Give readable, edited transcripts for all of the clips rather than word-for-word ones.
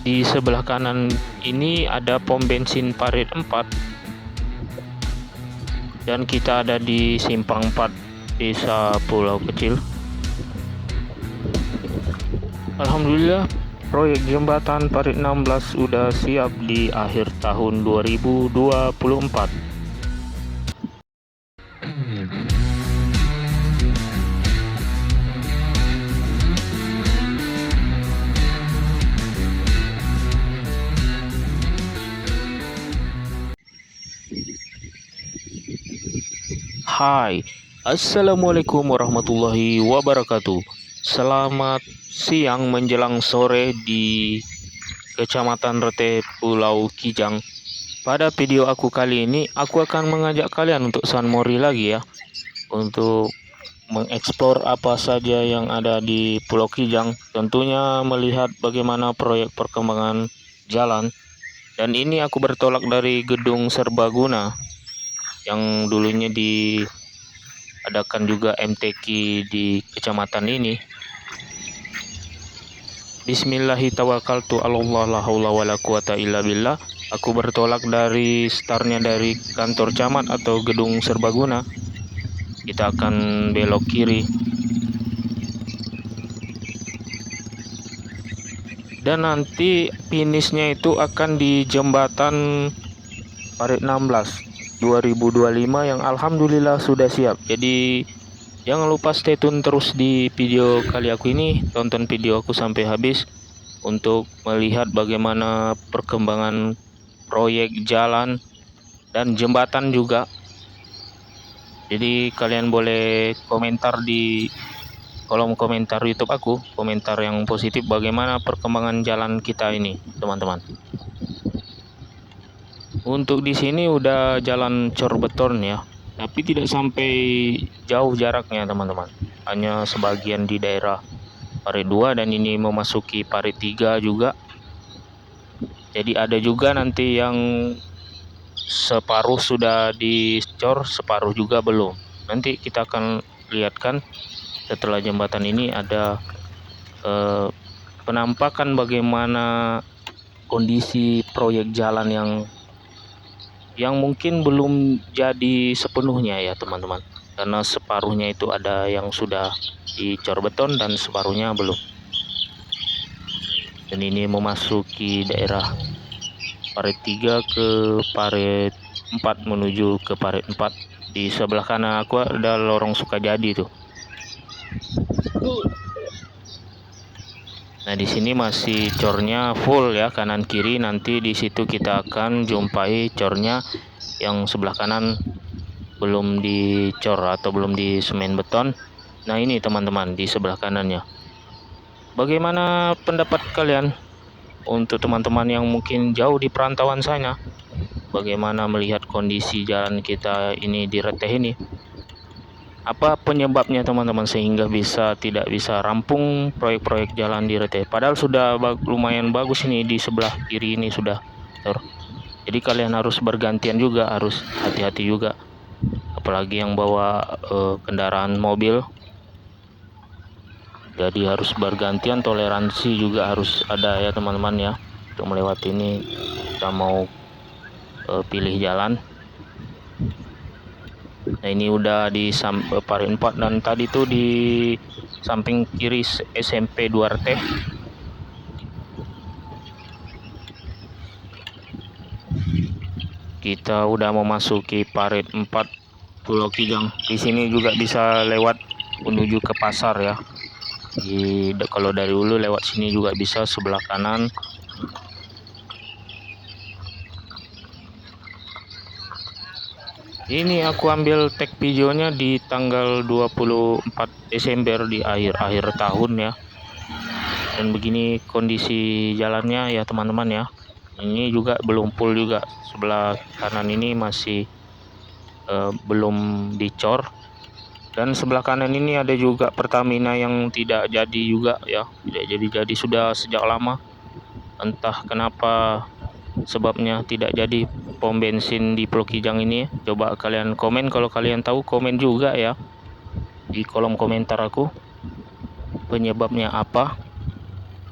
Di sebelah kanan ini ada pom bensin Parit 4 dan kita ada di Simpang 4 Desa Pulau Kecil. Alhamdulillah, proyek jembatan Parit 16 sudah siap di akhir tahun 2024. Hai, Assalamualaikum warahmatullahi wabarakatuh. Selamat siang menjelang sore di Kecamatan Rete, Pulau Kijang. Pada video aku kali ini, aku akan mengajak kalian untuk San Mori lagi ya, untuk mengeksplor apa saja yang ada di Pulau Kijang. Tentunya melihat bagaimana proyek perkembangan jalan. Dan ini aku bertolak dari Gedung Serbaguna yang dulunya diadakan juga MTQ di kecamatan ini. Bismillahirrahmanirrahim. La haula wala quwata illa billah. Aku bertolak dari startnya dari kantor camat atau Gedung Serbaguna. Kita akan belok kiri. Dan nanti finishnya itu akan di jembatan Parit 16 2025 yang alhamdulillah sudah siap. Jadi jangan lupa stay tune terus di video kali aku ini. Tonton video aku sampai habis untuk melihat bagaimana perkembangan proyek jalan dan jembatan juga. Jadi kalian boleh komentar di kolom komentar YouTube aku, komentar yang positif bagaimana perkembangan jalan kita ini, teman-teman. Untuk di sini udah jalan cor beton ya, tapi tidak sampai jauh jaraknya teman-teman. Hanya sebagian di daerah Parit 2 dan ini memasuki Parit 3 juga. Jadi ada juga nanti yang separuh sudah dicor, separuh juga belum. Nanti kita akan lihatkan setelah jembatan ini ada penampakan bagaimana kondisi proyek jalan yang mungkin belum jadi sepenuhnya ya teman-teman, karena separuhnya itu ada yang sudah dicor beton dan separuhnya belum. Dan ini memasuki daerah Parit 3 ke Parit 4 menuju ke Parit 4. Di sebelah kanan aku ada lorong Sukajadi tuh. Nah di sini masih cornya full ya, kanan kiri. Nanti di situ kita akan jumpai cornya yang sebelah kanan belum dicor atau belum di semen beton. Nah ini teman-teman di sebelah kanannya. Bagaimana pendapat kalian untuk teman-teman yang mungkin jauh di perantauan sana? Bagaimana melihat kondisi jalan kita ini di Reteh ini? Apa penyebabnya teman-teman sehingga tidak bisa rampung proyek-proyek jalan di Reteh? Padahal sudah lumayan bagus ini di sebelah kiri ini sudah. Jadi kalian harus bergantian juga, harus hati-hati juga. Apalagi yang bawa kendaraan mobil. Jadi harus bergantian, toleransi juga harus ada ya teman-teman ya. Untuk melewati ini kita mau pilih jalan. Nah ini udah di Parit 4 dan tadi tuh di samping kiri SMP Duarte. Kita udah memasuki Parit 4 Pulau Kijang. Di sini juga bisa lewat menuju ke pasar ya. Kalau dari Hulu lewat sini juga bisa sebelah kanan. Ini aku ambil tag videonya di tanggal 24 Desember di akhir tahun ya. Dan begini kondisi jalannya ya teman-teman ya. Ini juga belum full juga. Sebelah kanan ini masih belum dicor. Dan sebelah kanan ini ada juga Pertamina yang tidak jadi juga ya. Tidak jadi sudah sejak lama. Entah kenapa sebabnya tidak jadi pom bensin di Pulau Kijang ini. Coba kalian komen, kalau kalian tahu komen juga ya di kolom komentar aku penyebabnya apa.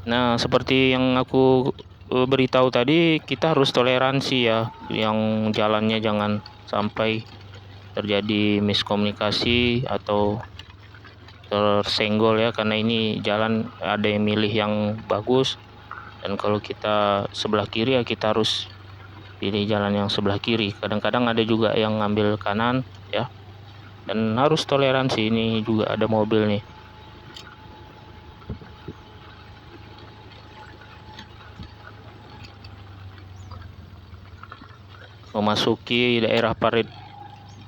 Nah seperti yang aku beritahu tadi, kita harus toleransi ya, yang jalannya jangan sampai terjadi miskomunikasi atau tersenggol ya, karena ini jalan ada yang milih yang bagus, dan kalau kita sebelah kiri ya kita harus pilih jalan yang sebelah kiri. Kadang-kadang ada juga yang ngambil kanan ya, dan harus toleransi. Ini juga ada mobil nih. Memasuki daerah Parit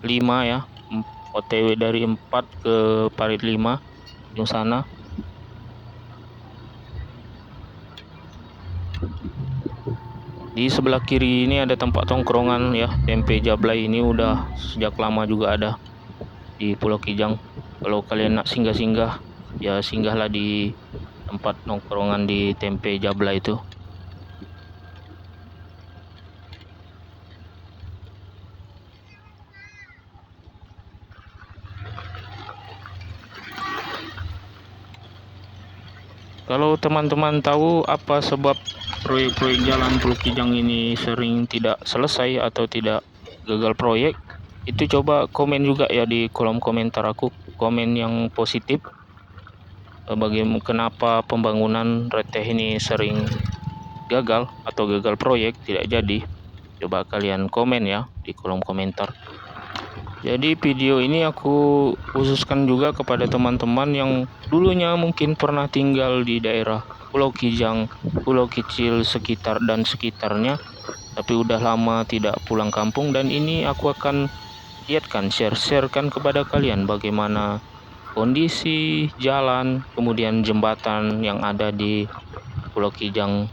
5 ya, OTW dari 4 ke Parit 5 ujung sana. Di sebelah kiri ini ada tempat tongkrongan ya, tempe Jablay ini udah sejak lama juga ada di Pulau Kijang. Kalau kalian nak singgah-singgah ya singgahlah di tempat nongkrongan di tempe Jablay itu. Kalau teman-teman tahu apa sebab proyek-proyek jalan Pulau Kijang ini sering tidak selesai atau tidak gagal proyek, itu coba komen juga ya di kolom komentar aku, komen yang positif. Bagaimana kenapa pembangunan reteh ini sering gagal atau gagal proyek tidak jadi, coba kalian komen ya di kolom komentar. Jadi video ini aku khususkan juga kepada teman-teman yang dulunya mungkin pernah tinggal di daerah Pulau Kijang, Pulau Kecil sekitar dan sekitarnya, tapi udah lama tidak pulang kampung, dan ini aku akan lihatkan, sharekan kepada kalian bagaimana kondisi jalan, kemudian jembatan yang ada di Pulau Kijang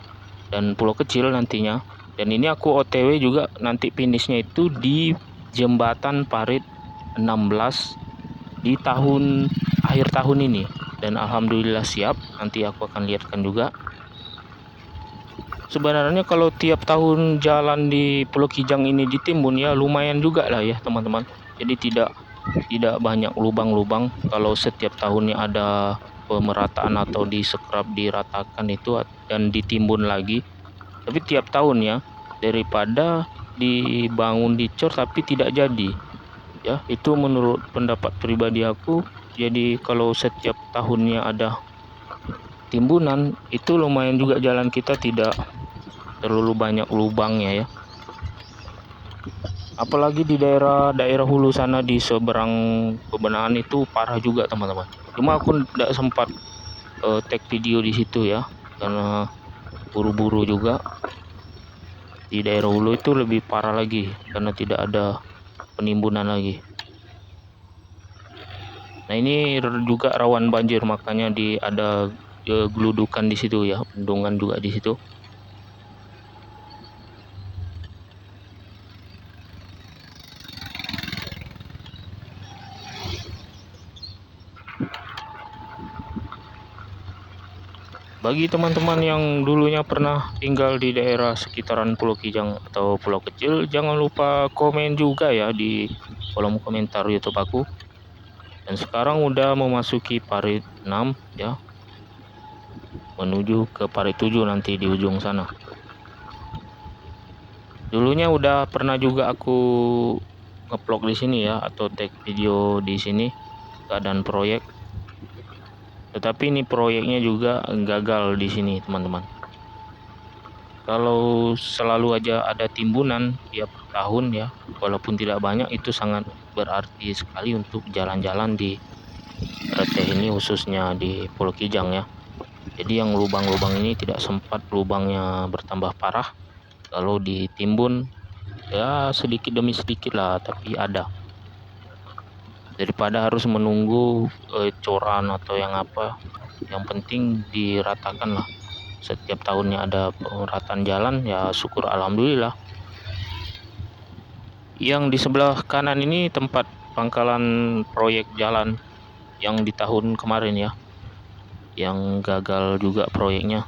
dan Pulau Kecil nantinya. Dan ini aku OTW juga nanti finishnya itu di jembatan Parit 16 di akhir tahun ini, dan alhamdulillah siap. Nanti aku akan lihatkan juga. Sebenarnya kalau tiap tahun jalan di Pulau Kijang ini ditimbun ya lumayan juga lah ya teman-teman. Jadi tidak banyak lubang-lubang kalau setiap tahunnya ada pemerataan atau disekrap, diratakan itu dan ditimbun lagi. Tapi tiap tahun ya, daripada dibangun dicor tapi tidak jadi ya, itu menurut pendapat pribadi aku. Jadi kalau setiap tahunnya ada timbunan, itu lumayan juga jalan kita tidak terlalu banyak lubangnya ya. Apalagi di daerah hulu sana di seberang Bebenahan itu parah juga teman-teman. Cuma aku tidak sempat take video di situ ya, karena buru-buru juga. Di daerah hulu itu lebih parah lagi karena tidak ada penimbunan lagi. Nah ini juga rawan banjir, makanya ada geludukan di situ ya, bendungan juga di situ. Bagi teman-teman yang dulunya pernah tinggal di daerah sekitaran Pulau Kijang atau Pulau Kecil, jangan lupa komen juga ya di kolom komentar YouTube aku. Dan sekarang udah memasuki Parit 6 ya, menuju ke Parit 7 nanti di ujung sana. Dulunya udah pernah juga aku ngeplog di sini ya, atau take video di sini keadaan proyek. Tetapi ini proyeknya juga gagal di sini teman-teman. Kalau selalu aja ada timbunan tiap tahun ya, walaupun tidak banyak, itu sangat berarti sekali untuk jalan-jalan di reteh ini, khususnya di Pulau Kijang ya. Jadi yang lubang-lubang ini tidak sempat lubangnya bertambah parah. Kalau ditimbun ya sedikit demi sedikit lah, tapi ada. Daripada harus menunggu coran atau yang apa, yang penting diratakan lah. Setiap tahunnya ada pemerataan jalan ya, syukur alhamdulillah. Yang di sebelah kanan ini tempat pangkalan proyek jalan yang di tahun kemarin ya, yang gagal juga proyeknya.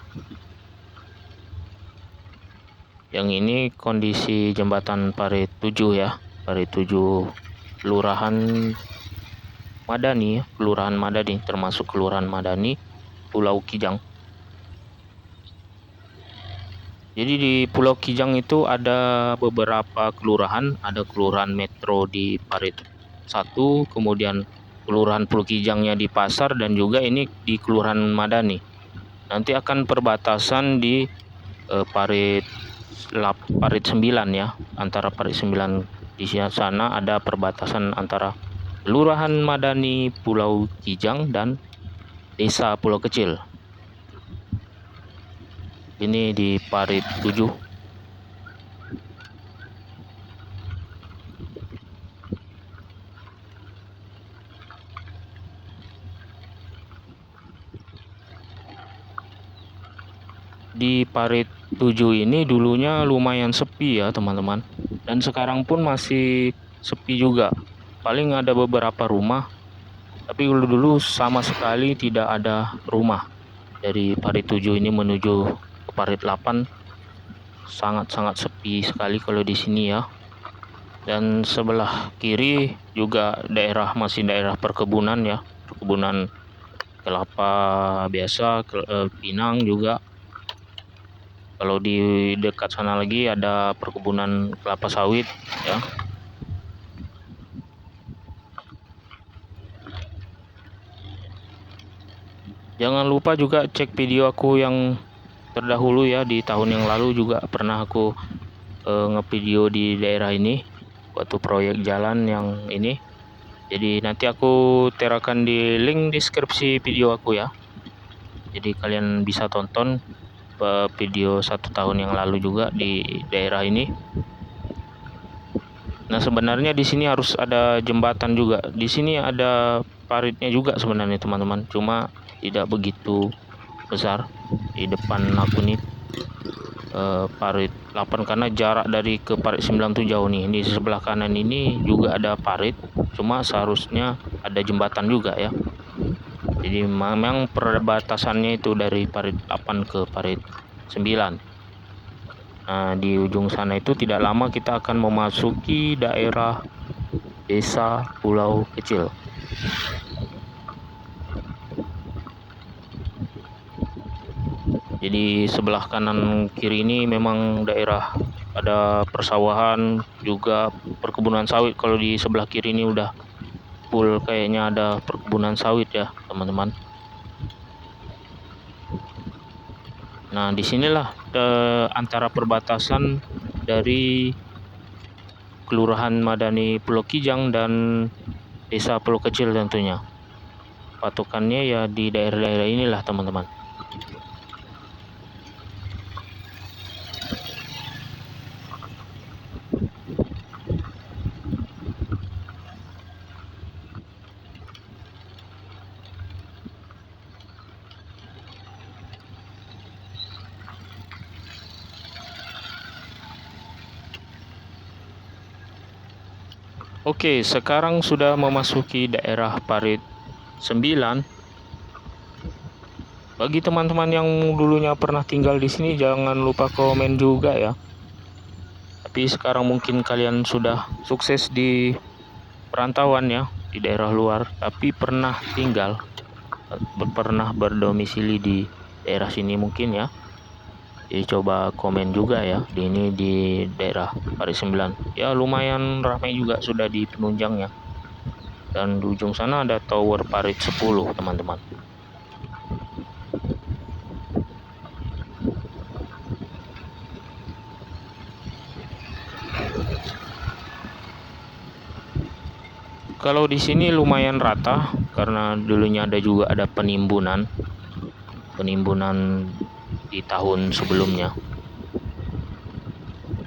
Yang ini kondisi jembatan Parit 7 ya, Parit 7 Kelurahan Madani, termasuk Kelurahan Madani, Pulau Kijang. Jadi di Pulau Kijang itu ada beberapa kelurahan, ada kelurahan Metro di Parit 1, kemudian kelurahan Pulau Kijangnya di Pasar, dan juga ini di Kelurahan Madani. Nanti akan perbatasan di Parit 9 ya, antara Parit 9 di sana ada perbatasan antara Kelurahan Madani Pulau Kijang dan Desa Pulau Kecil. Ini di Parit 7. Di Parit 7 ini dulunya lumayan sepi ya teman-teman, dan sekarang pun masih sepi juga. Paling ada beberapa rumah, tapi dulu sama sekali tidak ada rumah. Dari Parit 7 ini menuju ke Parit 8 sangat-sangat sepi sekali kalau di sini ya. Dan sebelah kiri juga masih daerah perkebunan ya, perkebunan kelapa biasa, pinang juga. Kalau di dekat sana lagi ada perkebunan kelapa sawit ya. Jangan lupa juga cek video aku yang terdahulu ya, di tahun yang lalu juga pernah aku ngevideo di daerah ini waktu proyek jalan yang ini. Jadi nanti aku terakan di link deskripsi video aku ya. Jadi kalian bisa tonton video 1 tahun yang lalu juga di daerah ini. Nah sebenarnya di sini harus ada jembatan juga. Di sini ada paritnya juga sebenarnya teman-teman. Cuma tidak begitu besar. Di depan aku nih parit 8 karena jarak dari ke parit 9 tuh jauh nih. Di sebelah kanan ini juga ada parit. Cuma seharusnya ada jembatan juga ya. Jadi memang perbatasannya itu dari parit 8 ke parit 9. Nah, di ujung sana itu tidak lama kita akan memasuki daerah Desa Pulau Kecil. Jadi sebelah kanan kiri ini memang daerah ada persawahan, juga perkebunan sawit. Kalau di sebelah kiri ini udah full kayaknya ada perkebunan sawit ya teman-teman. Nah disinilah antara perbatasan dari Kelurahan Madani Pulau Kijang dan Desa Pulau Kecil tentunya. Patokannya ya di daerah-daerah inilah teman-teman. Oke, sekarang sudah memasuki daerah Parit 9. Bagi teman-teman yang dulunya pernah tinggal di sini, jangan lupa komen juga ya. Tapi sekarang mungkin kalian sudah sukses di perantauan ya, di daerah luar, tapi pernah berdomisili di daerah sini mungkin ya. Jadi coba komen juga ya, di daerah Parit 9. Ya lumayan ramai juga sudah di penunjang ya. Dan di ujung sana ada Tower Parit 10 teman-teman. Kalau di sini lumayan rata karena dulunya ada penimbunan di tahun sebelumnya.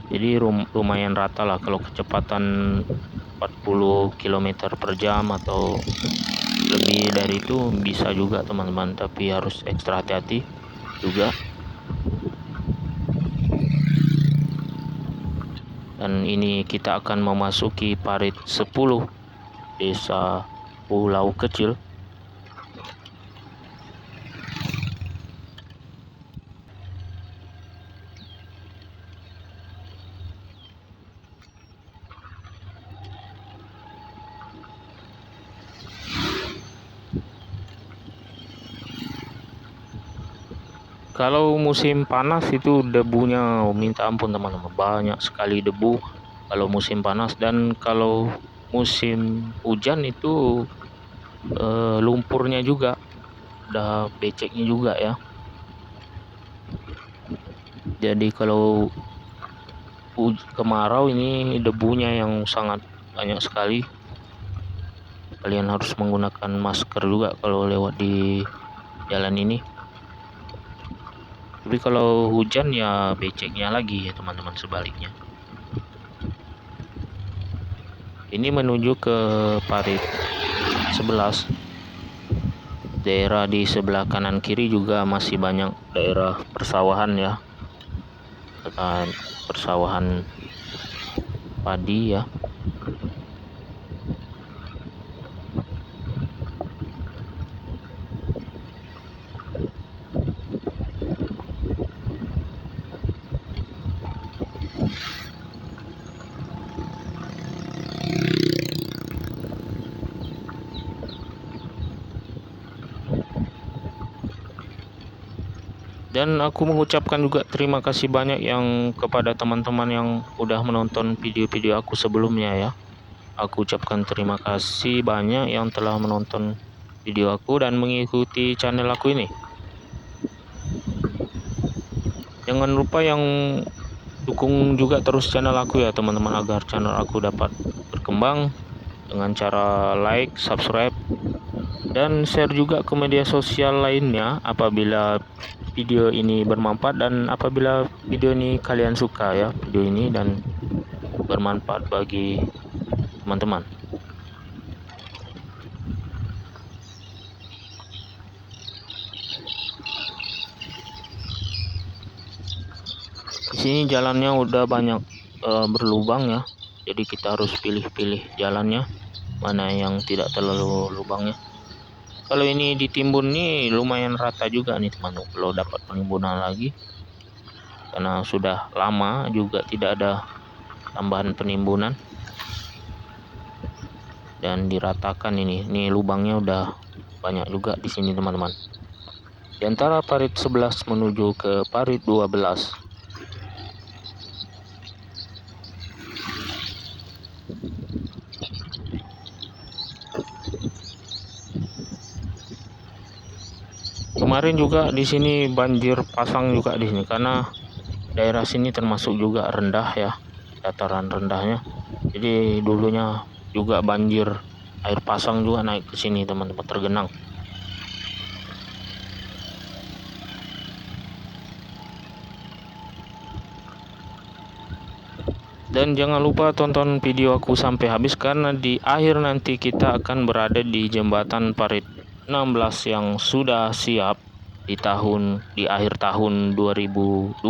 Jadi lumayan rata lah, kalau kecepatan 40 km per jam atau lebih dari itu bisa juga teman-teman, tapi harus ekstra hati-hati juga. Dan ini kita akan memasuki Parit 10, Desa Pulau Kecil. Kalau musim panas itu debunya minta ampun teman-teman, banyak sekali debu kalau musim panas. Dan kalau musim hujan itu lumpurnya juga udah beceknya juga ya. Jadi kalau kemarau ini debunya yang sangat banyak sekali. Kalian harus menggunakan masker juga kalau lewat di jalan ini. Tapi kalau hujan ya beceknya lagi ya teman-teman, sebaliknya. Ini menuju ke parit 11. Daerah di sebelah kanan kiri juga masih banyak daerah persawahan ya. Persawahan padi ya. Dan aku mengucapkan juga terima kasih banyak yang kepada teman-teman yang udah menonton video-video aku sebelumnya ya. Aku ucapkan terima kasih banyak yang telah menonton video aku dan mengikuti channel aku ini. Jangan lupa yang dukung juga terus channel aku ya teman-teman, agar channel aku dapat berkembang dengan cara like, subscribe, dan share juga ke media sosial lainnya apabila video ini bermanfaat. Dan apabila video ini kalian suka ya, video ini, dan bermanfaat bagi teman-teman. Di sini jalannya udah banyak berlubang ya. Jadi kita harus pilih-pilih jalannya, mana yang tidak terlalu lubangnya. Kalau ini ditimbun nih lumayan rata juga nih teman-teman, kalau dapat penimbunan lagi. Karena sudah lama juga tidak ada tambahan penimbunan. Dan diratakan ini lubangnya udah banyak juga di sini teman-teman. Di antara parit 11 menuju ke parit 12. Kemarin juga di sini banjir pasang juga di sini, karena daerah sini termasuk juga rendah ya, dataran rendahnya. Jadi dulunya juga banjir, air pasang juga naik ke sini teman-teman, tergenang. Dan jangan lupa tonton video aku sampai habis, karena di akhir nanti kita akan berada di jembatan parit 16 yang sudah siap di akhir tahun 2024,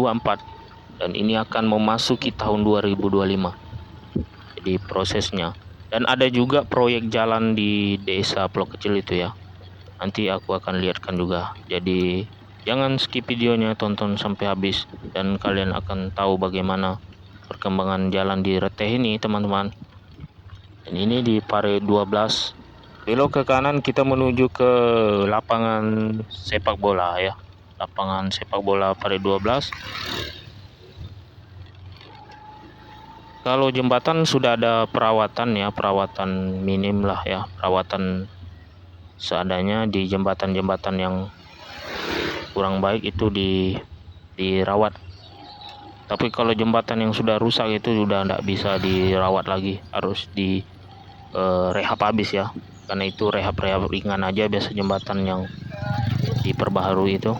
dan ini akan memasuki tahun 2025. Jadi prosesnya. Dan ada juga proyek jalan di desa Pulau Kecil itu ya. Nanti aku akan lihatkan juga. Jadi jangan skip videonya, tonton sampai habis dan kalian akan tahu bagaimana perkembangan jalan di Reteh ini teman-teman. Dan ini di Pare 12. Belok ke kanan kita menuju ke lapangan sepak bola ya. Lapangan sepak bola Pare 12. Kalau jembatan sudah ada perawatan ya, perawatan minim lah ya, perawatan seadanya di jembatan-jembatan yang kurang baik itu dirawat. Tapi kalau jembatan yang sudah rusak itu sudah tidak bisa dirawat lagi, harus di rehab habis ya. Karena itu rehab ringan aja biasa jembatan yang diperbaharui itu.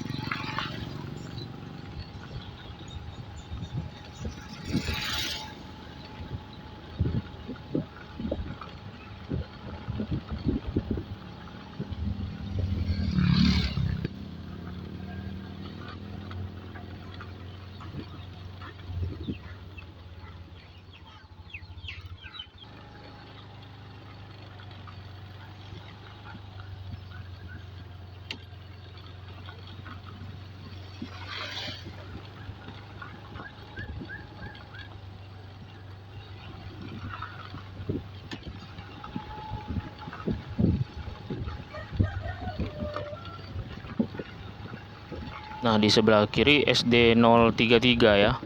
Nah, di sebelah kiri SD 033 ya.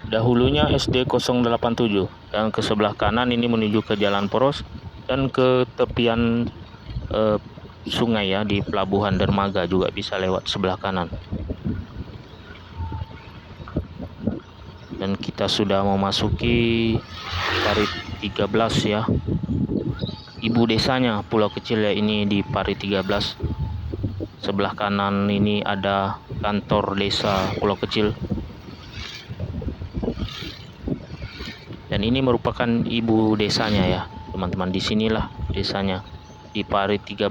Dahulunya SD 087 dan ke sebelah kanan ini menuju ke Jalan Poros dan ke tepian sungai ya, di Pelabuhan Dermaga juga bisa lewat sebelah kanan. Dan kita sudah memasuki Parit 13 ya. Ibu desanya pulau kecil ya ini di Parit 13. Sebelah kanan ini ada kantor desa Pulau Kecil. Dan ini merupakan ibu desanya ya, teman-teman. Disinilah desanya di Parit 13.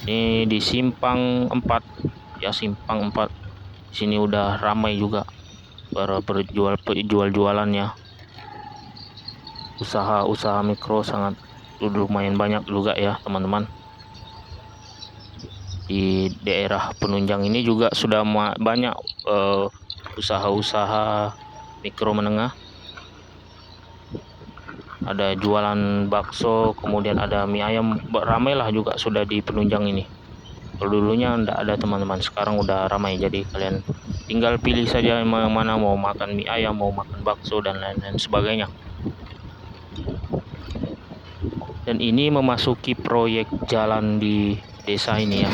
Ini di Simpang 4 ya, Simpang 4. Di sini udah ramai juga para jualannya. Usaha mikro sangat lumayan banyak juga ya, teman-teman. Di daerah penunjang ini juga sudah banyak usaha-usaha mikro menengah. Ada jualan bakso, kemudian ada mie ayam, ramailah juga sudah di penunjang ini. Kalau dulunya enggak ada, teman-teman, sekarang udah ramai. Jadi kalian tinggal pilih saja yang mana, mau makan mie ayam, mau makan bakso dan lain-lain sebagainya. Dan ini memasuki proyek jalan di desa ini ya.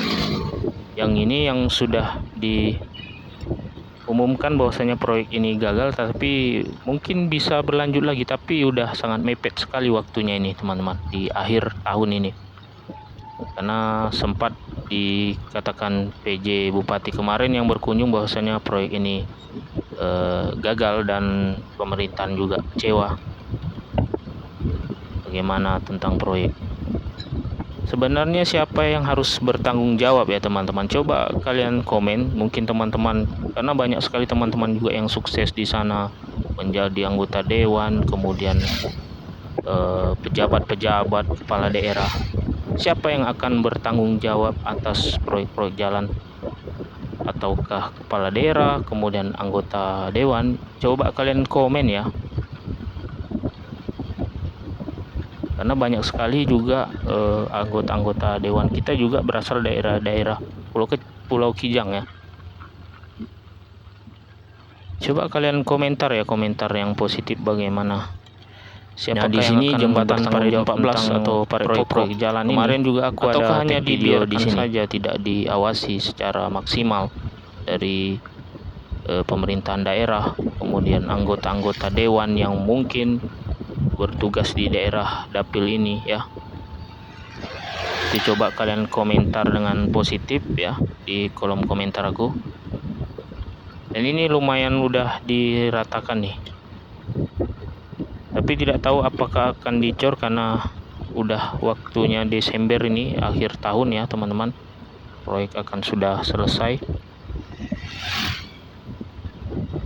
Yang ini yang sudah diumumkan bahwasanya proyek ini gagal, tapi mungkin bisa berlanjut lagi, tapi udah sangat mepet sekali waktunya ini, teman-teman, di akhir tahun ini. Karena sempat dikatakan PJ Bupati kemarin yang berkunjung bahwasanya proyek ini gagal dan pemerintahan juga kecewa. Bagaimana tentang proyek? Sebenarnya siapa yang harus bertanggung jawab ya, teman-teman? Coba kalian komen, mungkin teman-teman, karena banyak sekali teman-teman juga yang sukses di sana menjadi anggota dewan, kemudian pejabat-pejabat, kepala daerah. Siapa yang akan bertanggung jawab atas proyek-proyek jalan? Ataukah kepala daerah, kemudian anggota dewan? Coba kalian komen ya. Karena banyak sekali juga anggota-anggota dewan kita juga berasal daerah-daerah Pulau Kijang ya. Coba kalian komentar ya, komentar yang positif bagaimana. Siapakah di sini jembatan Parit 14 atau proyek jalan ini? Kemarin juga aku ada hanya video di sini saja, tidak diawasi secara maksimal dari pemerintahan daerah, kemudian anggota-anggota dewan yang mungkin bertugas di daerah dapil ini ya. Jadi coba kalian komentar dengan positif ya di kolom komentar aku. Dan ini lumayan udah diratakan nih, tapi tidak tahu apakah akan dicor karena udah waktunya Desember ini, akhir tahun ya, teman-teman. Proyek akan sudah selesai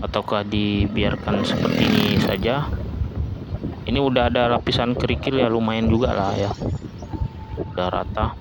ataukah dibiarkan seperti ini saja. Ini udah ada lapisan kerikil ya, lumayan juga lah ya, udah rata.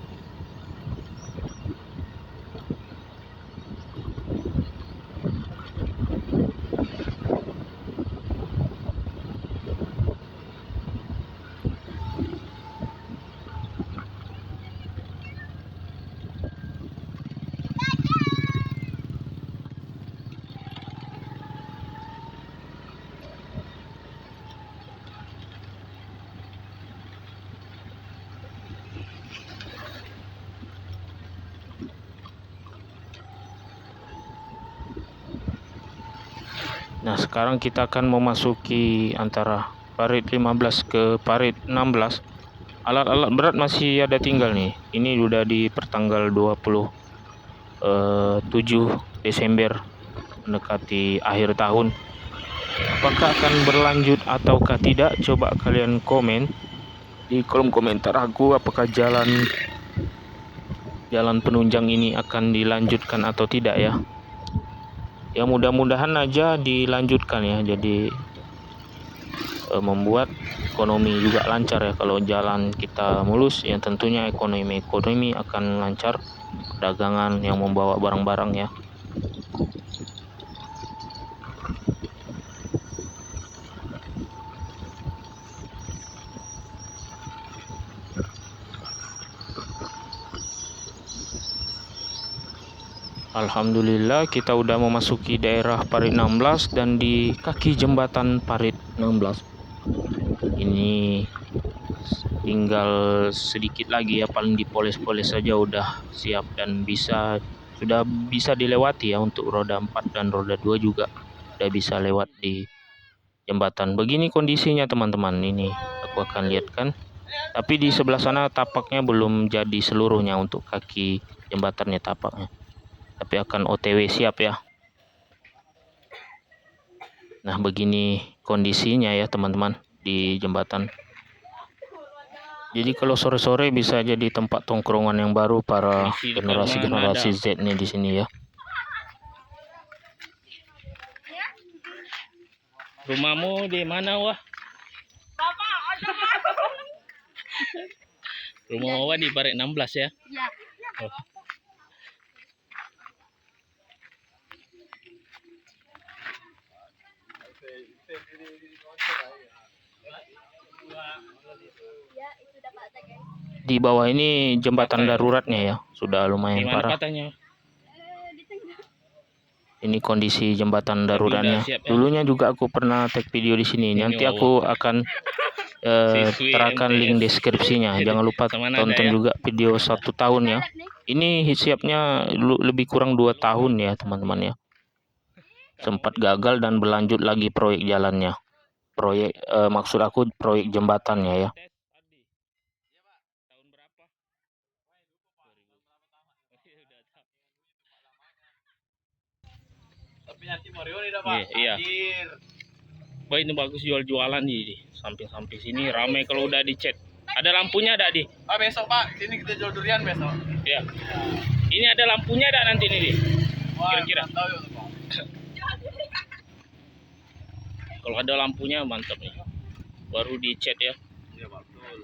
Nah, sekarang kita akan memasuki antara Parit 15 ke Parit 16. Alat-alat berat masih ada tinggal nih. Ini udah di pertanggal 27 Desember, mendekati akhir tahun. Apakah akan berlanjut ataukah tidak? Coba kalian komen di kolom komentar aku, apakah jalan penunjang ini akan dilanjutkan atau tidak ya. Ya mudah-mudahan aja dilanjutkan ya, jadi membuat ekonomi juga lancar ya. Kalau jalan kita mulus ya, tentunya ekonomi akan lancar, dagangan yang membawa barang-barang ya. Alhamdulillah kita udah memasuki daerah Parit 16 dan di kaki jembatan Parit 16. Ini tinggal sedikit lagi ya, paling dipoles-poles saja udah siap dan sudah bisa dilewati ya. Untuk roda 4 dan roda 2 juga udah bisa lewat di jembatan. Begini kondisinya teman-teman, ini aku akan lihatkan. Tapi di sebelah sana tapaknya belum jadi seluruhnya untuk kaki jembatannya tapaknya. Tapi akan OTW siap ya. Nah begini kondisinya ya teman-teman di jembatan. Jadi kalau sore-sore bisa jadi tempat tongkrongan yang baru para generasi Z nih di sini ya. Rumahmu di mana wah? Rumah Wawa di Parit 16 ya? Iya. Oh. Di bawah ini jembatan daruratnya ya, sudah lumayan parah. Ini kondisi jembatan daruratnya. Dulunya juga aku pernah take video di sini. Nanti aku akan terakan link deskripsinya. Jangan lupa tonton juga video 1 tahun ya. Ini siapnya lebih kurang 2 tahun ya teman-teman ya. Sempat gagal dan berlanjut lagi proyek jalannya. Maksud aku proyek jembatannya ya. Iya. Baik, ini bagus jual-jualan di samping-samping sini ramai kalau udah dicat. Ada lampunya ada di? Besok Pak, sini kita jual durian besok. Iya. Ini ada lampunya ada nanti nih di? Kira-kira. Kalau ada lampunya mantap nih. Baru dicat ya. Iya Pak, betul.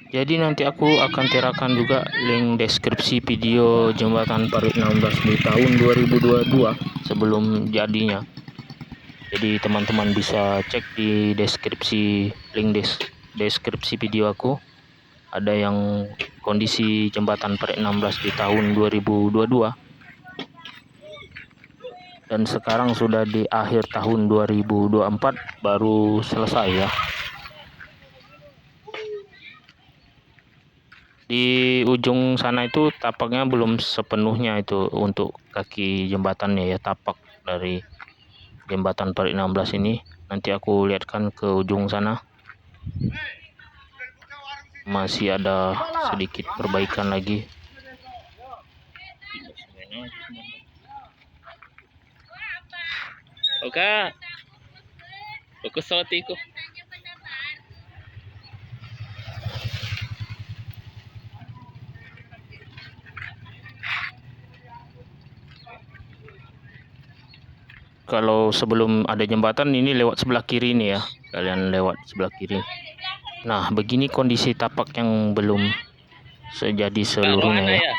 Jadi nanti aku akan terakan juga link deskripsi video jembatan Parit 16 di tahun 2022 sebelum jadinya. Jadi teman-teman bisa cek di deskripsi deskripsi video aku. Ada yang kondisi jembatan Parit 16 di tahun 2022. Dan sekarang sudah di akhir tahun 2024 baru selesai ya. Di ujung sana itu tapaknya belum sepenuhnya itu untuk kaki jembatannya ya, tapak dari jembatan Parit 16 ini. Nanti aku lihatkan ke ujung sana. Masih ada sedikit perbaikan lagi. Oke. Oke, sotiku. Kalau sebelum ada jembatan ini lewat sebelah kiri nih ya, kalian lewat sebelah kiri. Nah begini kondisi tapak yang belum sejadi seluruhnya ya.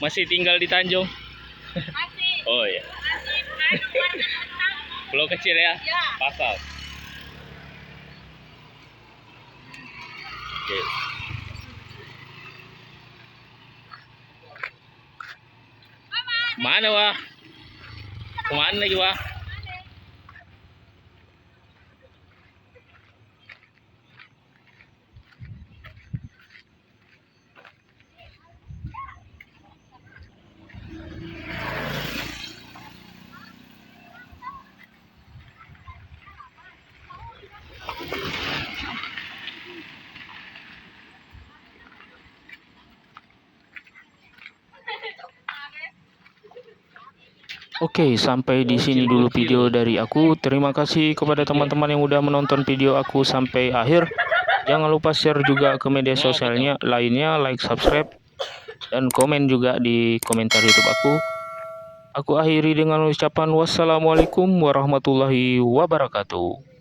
Masih tinggal di Tanjung? Masih. Oh ya. Pulau kecil ya? Pasal. Oke. Mana wah? Kemana lagi wah? Oke, sampai di sini dulu video dari aku. Terima kasih kepada teman-teman yang udah menonton video aku sampai akhir. Jangan lupa share juga ke media sosialnya lainnya, like, subscribe, dan komen juga di komentar YouTube aku. Aku akhiri dengan ucapan wassalamualaikum warahmatullahi wabarakatuh.